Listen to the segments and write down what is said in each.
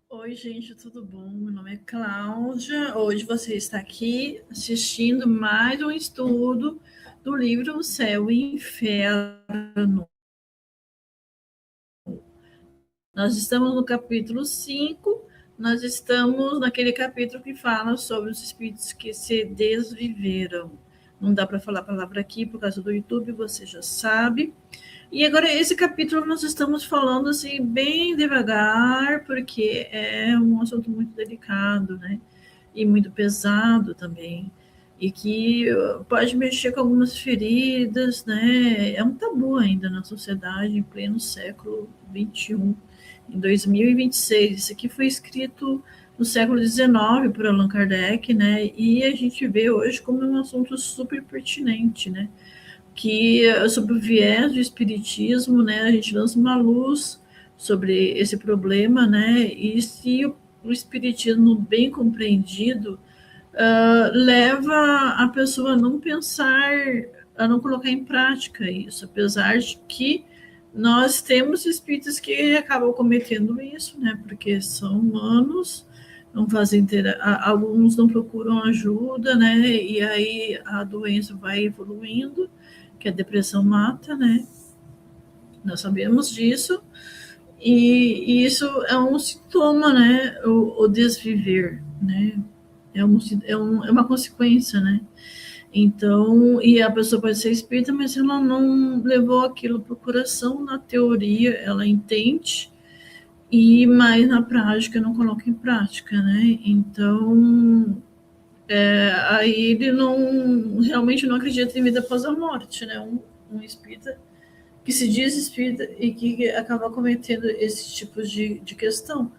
Oi, gente, tudo bom? Meu nome é Cláudia. Hoje você está aqui assistindo mais um estudo do livro O Céu e o Inferno. Nós estamos no capítulo 5. Nós estamos naquele capítulo que fala sobre os espíritos que se desviveram. Não dá para falar a palavra aqui por causa do YouTube, você já sabe. E agora, esse capítulo nós estamos falando assim, bem devagar, porque é um assunto muito delicado, né? E muito pesado também. E que pode mexer com algumas feridas, né? É um tabu ainda na sociedade, em pleno século XXI, em 2026. Isso aqui foi escrito no século XIX por Allan Kardec, né? E a gente vê hoje como um assunto super pertinente, né? Que sobre o viés do espiritismo, né, a gente lança uma luz sobre esse problema, né, e se o espiritismo bem compreendido leva a pessoa a não pensar, a não colocar em prática isso, apesar de que nós temos espíritos que acabam cometendo isso, né, porque são humanos, não fazem alguns não procuram ajuda, né, e aí a doença vai evoluindo, que a depressão mata, né? Nós sabemos disso, e isso é um sintoma, né? O desviver, né? É uma consequência, né? Então, e a pessoa pode ser espírita, mas ela não levou aquilo para o coração, na teoria ela entende, mas na prática não coloca em prática, né? Então, aí ele não realmente não acredita em vida após a morte, né? Um espírita que se diz espírita e que acaba cometendo esse tipo de questão.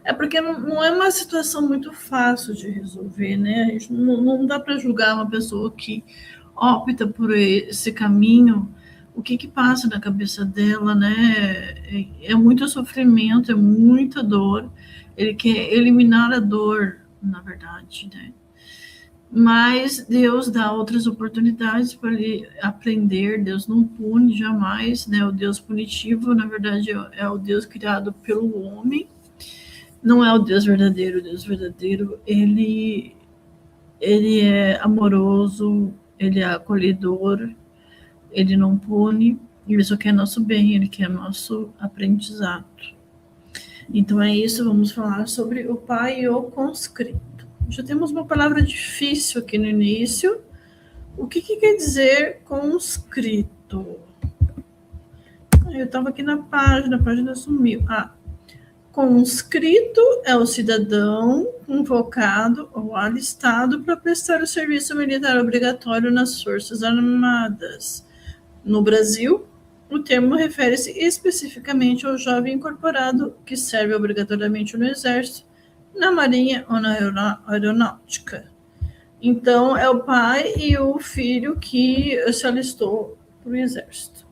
É porque não é uma situação muito fácil de resolver, né? A gente não dá para julgar uma pessoa que opta por esse caminho, o que passa na cabeça dela, né? É muito sofrimento, é muita dor. Ele quer eliminar a dor, na verdade, né? Mas Deus dá outras oportunidades para ele aprender. Deus não pune jamais, né? O Deus punitivo, na verdade, é o Deus criado pelo homem, não é o Deus verdadeiro. O Deus verdadeiro, ele é amoroso, ele é acolhedor, ele não pune, ele só quer nosso bem, ele quer nosso aprendizado. Então é isso, vamos falar sobre o Pai e o conscrito. Já temos uma palavra difícil aqui no início. O que quer dizer conscrito? Eu estava aqui na página, a página sumiu. Conscrito é o cidadão convocado ou alistado para prestar o serviço militar obrigatório nas Forças Armadas. No Brasil, o termo refere-se especificamente ao jovem incorporado que serve obrigatoriamente no Exército, na Marinha ou na Aeronáutica. Então, é o pai e o filho que se alistou para o exército.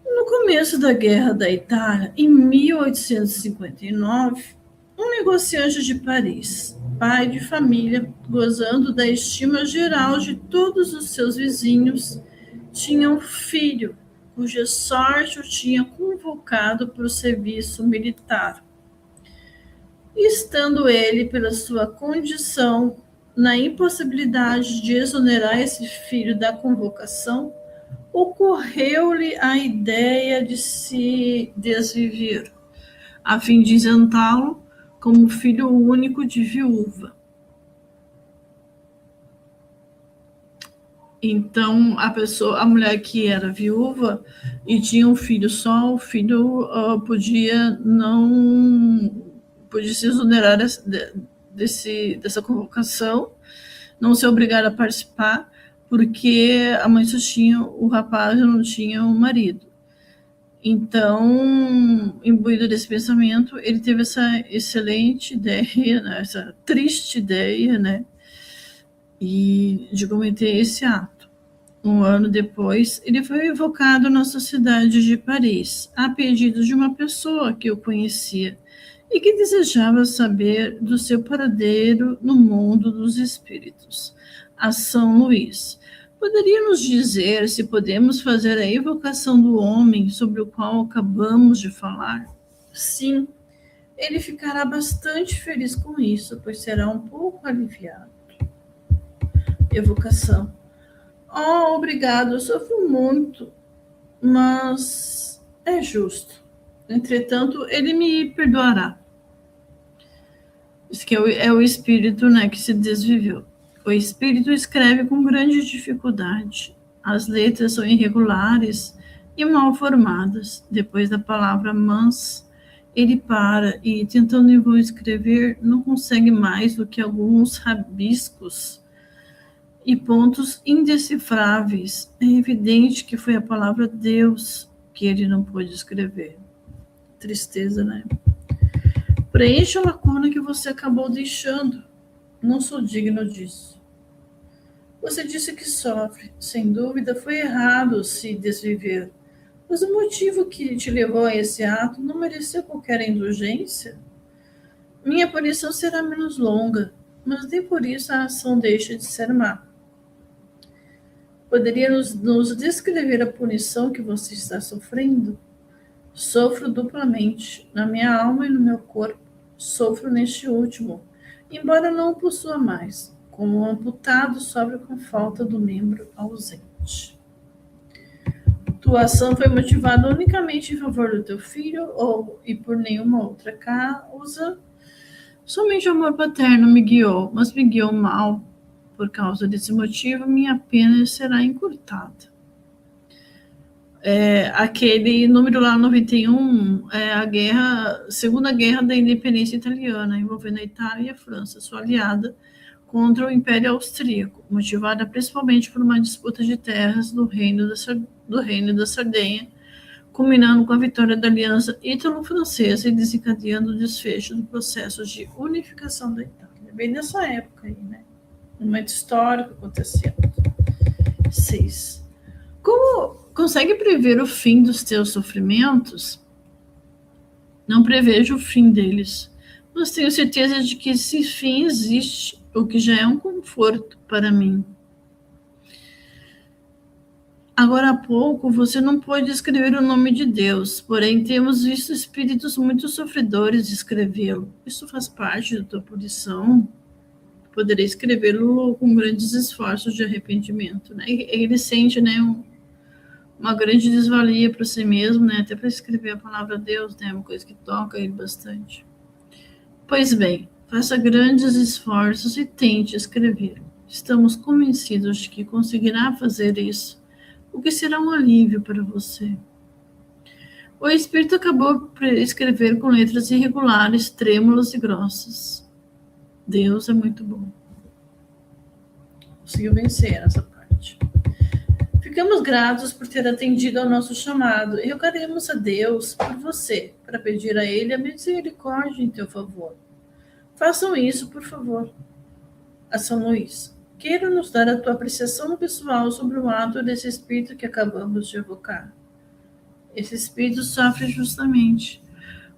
No começo da Guerra da Itália, em 1859, um negociante de Paris, pai de família, gozando da estima geral de todos os seus vizinhos, tinha um filho cuja sorte o tinha convocado para o serviço militar. Estando ele, pela sua condição, na impossibilidade de exonerar esse filho da convocação, ocorreu-lhe a ideia de se desviver, a fim de isentá-lo como filho único de viúva. Então, a mulher que era viúva e tinha um filho só, o filho podia se exonerar dessa convocação, não ser obrigada a participar, porque a mãe só tinha o rapaz e não tinha o marido. Então, imbuído desse pensamento, ele teve essa excelente ideia, né, essa triste ideia, né, e de cometer esse ato. Um ano depois, ele foi evocado na sociedade de Paris, a pedido de uma pessoa que o conhecia e que desejava saber do seu paradeiro no mundo dos espíritos, a São Luís. Poderia nos dizer se podemos fazer a evocação do homem sobre o qual acabamos de falar? Sim, ele ficará bastante feliz com isso, pois será um pouco aliviado. Evocação. Oh, obrigado, eu sofro muito, mas é justo. Entretanto, ele me perdoará. Isso que é o espírito, né, que se desviveu. O espírito escreve com grande dificuldade. As letras são irregulares e mal formadas. Depois da palavra mans, ele para e, tentando em vão escrever, não consegue mais do que alguns rabiscos e pontos indecifráveis. É evidente que foi a palavra Deus que ele não pôde escrever. Tristeza, né? Preencha a lacuna que você acabou deixando. Não sou digno disso. Você disse que sofre. Sem dúvida, foi errado se desviver. Mas o motivo que te levou a esse ato não mereceu qualquer indulgência? Minha punição será menos longa, mas nem por isso a ação deixa de ser má. Poderia nos descrever a punição que você está sofrendo? Sofro duplamente, na minha alma e no meu corpo. Sofro neste último, embora não o possua mais, como um amputado sofre com falta do membro ausente. Tua ação foi motivada unicamente em favor do teu filho e por nenhuma outra causa? Somente o amor paterno me guiou, mas me guiou mal. Por causa desse motivo, minha pena será encurtada. Aquele número lá 91 é a Segunda Guerra da Independência Italiana, envolvendo a Itália e a França, sua aliada, contra o Império Austríaco, motivada principalmente por uma disputa de terras do Reino da Sardenha, culminando com a vitória da Aliança Ítalo-Francesa e desencadeando o desfecho do processo de unificação da Itália. Bem nessa época aí, né? Um momento histórico acontecendo. 6. Como consegue prever o fim dos teus sofrimentos? Não prevejo o fim deles, mas tenho certeza de que esse fim existe, o que já é um conforto para mim. Agora há pouco você não pôde escrever o nome de Deus, porém temos visto espíritos muito sofredores escrevê-lo. Isso faz parte da tua punição. Poderei escrevê-lo com grandes esforços de arrependimento, né? Ele sente, né, uma grande desvalia para si mesmo, né? Até para escrever a palavra Deus, né? Uma coisa que toca ele bastante. Pois bem, faça grandes esforços e tente escrever. Estamos convencidos de que conseguirá fazer isso, o que será um alívio para você. O espírito acabou por escrever com letras irregulares, trêmulas e grossas. Deus é muito bom. Conseguiu vencer essa parte. Ficamos gratos por ter atendido ao nosso chamado e rogaremos a Deus por você, para pedir a Ele a misericórdia em teu favor. Façam isso, por favor. A São Luís, queira nos dar a tua apreciação pessoal sobre o ato desse espírito que acabamos de evocar. Esse espírito sofre justamente,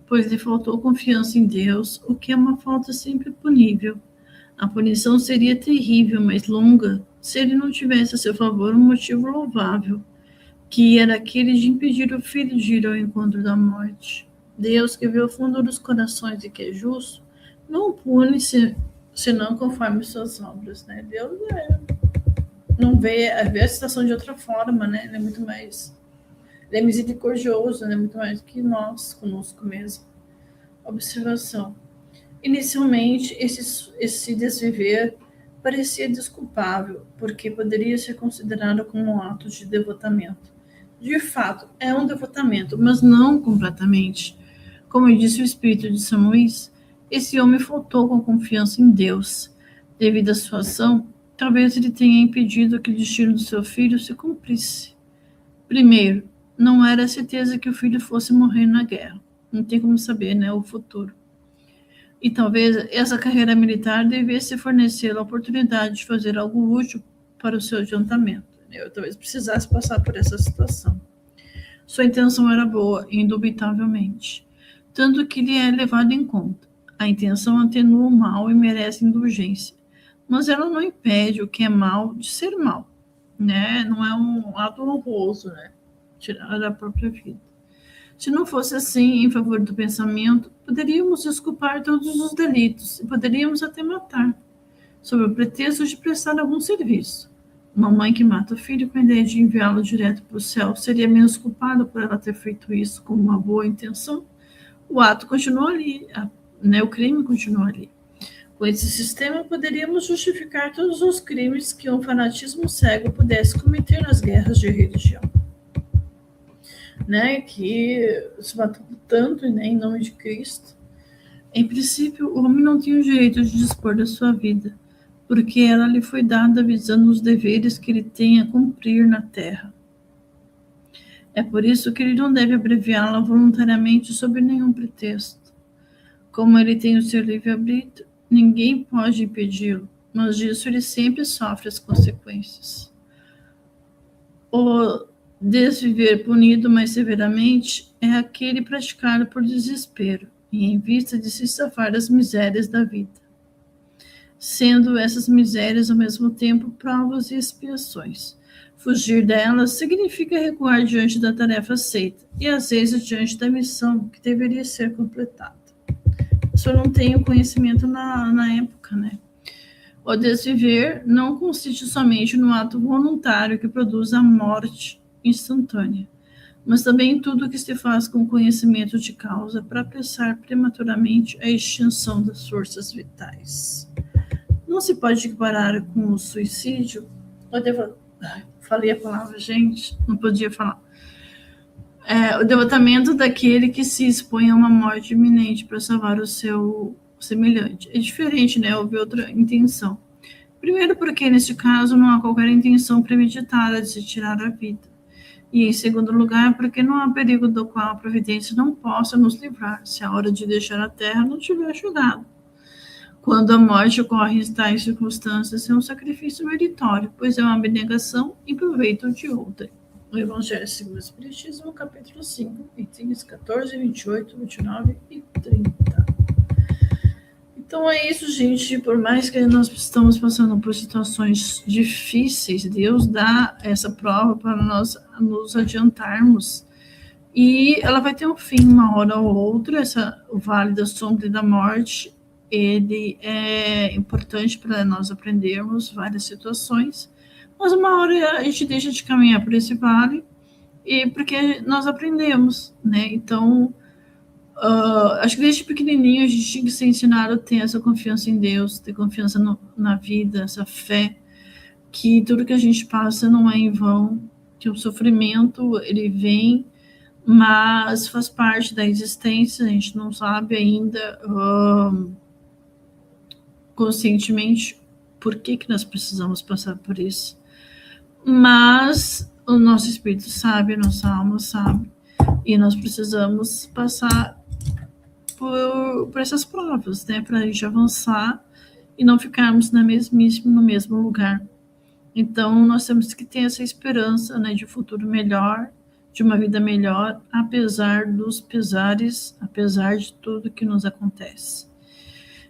pois lhe faltou confiança em Deus, o que é uma falta sempre punível. A punição seria terrível, mas longa, se ele não tivesse a seu favor um motivo louvável, que era aquele de impedir o filho de ir ao encontro da morte. Deus, que vê o fundo dos corações e que é justo, não pune senão conforme suas obras, né? Deus não vê a situação de outra forma, né? Ele é muito mais, ele é misericordioso, né? Muito mais que nós, conosco mesmo. Observação. Inicialmente, esse desviver parecia desculpável, porque poderia ser considerado como um ato de devotamento. De fato, é um devotamento, mas não completamente. Como disse o espírito de São Luís, esse homem faltou com confiança em Deus. Devido à sua ação, talvez ele tenha impedido que o destino do seu filho se cumprisse. Primeiro, não era a certeza que o filho fosse morrer na guerra. Não tem como saber, né, o futuro. E talvez essa carreira militar devesse fornecer a oportunidade de fazer algo útil para o seu adiantamento. Eu talvez precisasse passar por essa situação. Sua intenção era boa, indubitavelmente, tanto que lhe é levado em conta. A intenção atenua o mal e merece indulgência, mas ela não impede o que é mal de ser mal, né? Não é um ato honroso, né? Tirar a própria vida. Se não fosse assim, em favor do pensamento, poderíamos desculpar todos os delitos e poderíamos até matar, sob o pretexto de prestar algum serviço. Uma mãe que mata o filho com a ideia de enviá-lo direto para o céu seria menos culpada por ela ter feito isso com uma boa intenção? O ato continua ali, o crime continua ali. Com esse sistema, poderíamos justificar todos os crimes que um fanatismo cego pudesse cometer nas guerras de religião. Que se matou tanto em nome de Cristo. Em princípio, o homem não tem o direito de dispor da sua vida, porque ela lhe foi dada visando os deveres que ele tem a cumprir na terra. É por isso que ele não deve abreviá-la voluntariamente sob nenhum pretexto. Como ele tem o seu livre-arbítrio, ninguém pode impedi-lo, mas disso ele sempre sofre as consequências. O desviver punido mais severamente é aquele praticado por desespero e em vista de se safar das misérias da vida, sendo essas misérias ao mesmo tempo provas e expiações. Fugir delas significa recuar diante da tarefa aceita e às vezes diante da missão que deveria ser completada. Eu não tenho conhecimento na época, O desviver não consiste somente no ato voluntário que produz a morte instantânea, mas também em tudo que se faz com conhecimento de causa para apressar prematuramente a extinção das forças vitais. Não se pode equiparar com o suicídio. Falei a palavra, gente, não podia falar. O devotamento daquele que se expõe a uma morte iminente para salvar o seu semelhante. É diferente, houve outra intenção. Primeiro porque, neste caso, não há qualquer intenção premeditada de se tirar a vida. E, em segundo lugar, porque não há perigo do qual a providência não possa nos livrar, se a hora de deixar a terra não tiver chegado. Quando a morte ocorre em tais circunstâncias, é um sacrifício meritório, pois é uma abnegação em proveito de outra. O Evangelho segundo o Espiritismo, capítulo 5, itens 14, 28, 29 e 30. Então é isso, gente. Por mais que nós estamos passando por situações difíceis, Deus dá essa prova para nós nos adiantarmos. E ela vai ter um fim, uma hora ou outra. O vale da sombra e da morte, ele é importante para nós aprendermos várias situações. Mas uma hora a gente deixa de caminhar por esse vale, e porque nós aprendemos, Então, acho que desde pequenininho a gente tinha que ser ensinado a ter essa confiança em Deus, ter confiança na vida, essa fé, que tudo que a gente passa não é em vão, que o sofrimento, ele vem, mas faz parte da existência, a gente não sabe ainda conscientemente por que nós precisamos passar por isso. Mas o nosso espírito sabe, a nossa alma sabe, e nós precisamos passar por essas provas, para a gente avançar e não ficarmos no mesmo lugar. Então, nós temos que ter essa esperança, de um futuro melhor, de uma vida melhor, apesar dos pesares, apesar de tudo que nos acontece.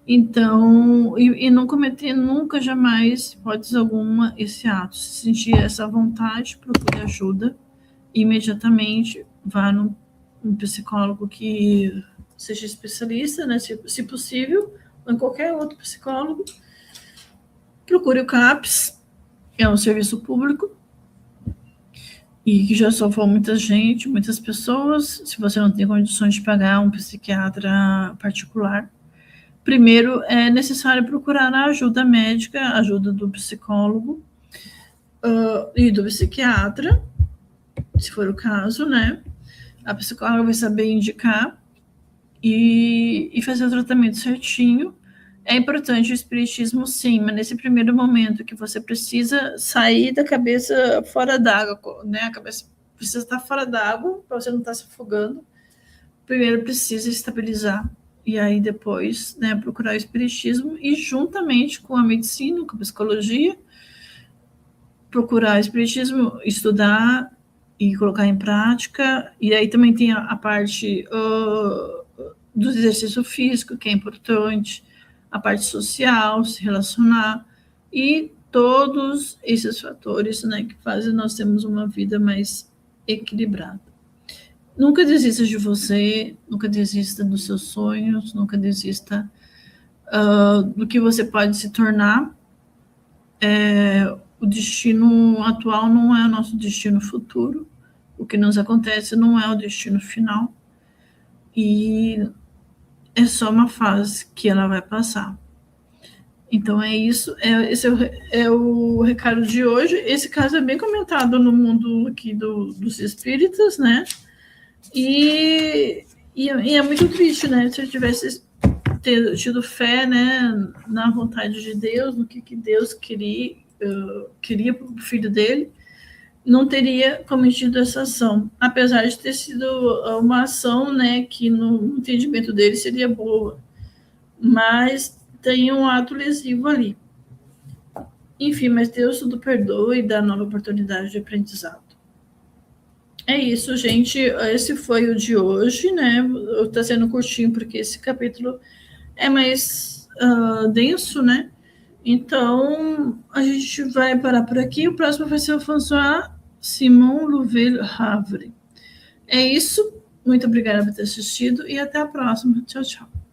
Então, e não cometer nunca, jamais, hipótese alguma, esse ato. Se sentir essa vontade, procure ajuda imediatamente, vá num psicólogo que seja especialista, se possível, ou em qualquer outro psicólogo. Procure o CAPS, é um serviço público, e que já salvou muita gente, muitas pessoas. Se você não tem condições de pagar um psiquiatra particular, primeiro é necessário procurar a ajuda médica, a ajuda do psicólogo e do psiquiatra, se for o caso, A psicóloga vai saber indicar e fazer o tratamento certinho. É importante o espiritismo, sim, mas nesse primeiro momento que você precisa sair da cabeça fora d'água, A cabeça precisa estar fora d'água para você não estar se afogando. Primeiro precisa estabilizar e aí depois, procurar o espiritismo e juntamente com a medicina, com a psicologia, procurar o espiritismo, estudar e colocar em prática. E aí também tem a parte do exercício físico, que é importante, a parte social, se relacionar, e todos esses fatores, que fazem nós termos uma vida mais equilibrada. Nunca desista de você, nunca desista dos seus sonhos, nunca desista do que você pode se tornar. O destino atual não é o nosso destino futuro. O que nos acontece não é o destino final. E é só uma fase que ela vai passar. Então é isso, esse é o recado de hoje. Esse caso é bem comentado no mundo aqui dos espíritas, né? E é muito triste, né? Se eu tivesse tido fé, né, na vontade de Deus, no que Deus queria para o filho dele, não teria cometido essa ação, apesar de ter sido uma ação, né, que no entendimento dele seria boa, mas tem um ato lesivo ali. Enfim, mas Deus tudo perdoa e dá nova oportunidade de aprendizado. É isso, gente. Esse foi o de hoje, né? Tá sendo curtinho porque esse capítulo é mais denso, né? Então, a gente vai parar por aqui. O próximo vai ser o François Simon Louvel Havre. É isso. Muito obrigada por ter assistido e até a próxima. Tchau, tchau.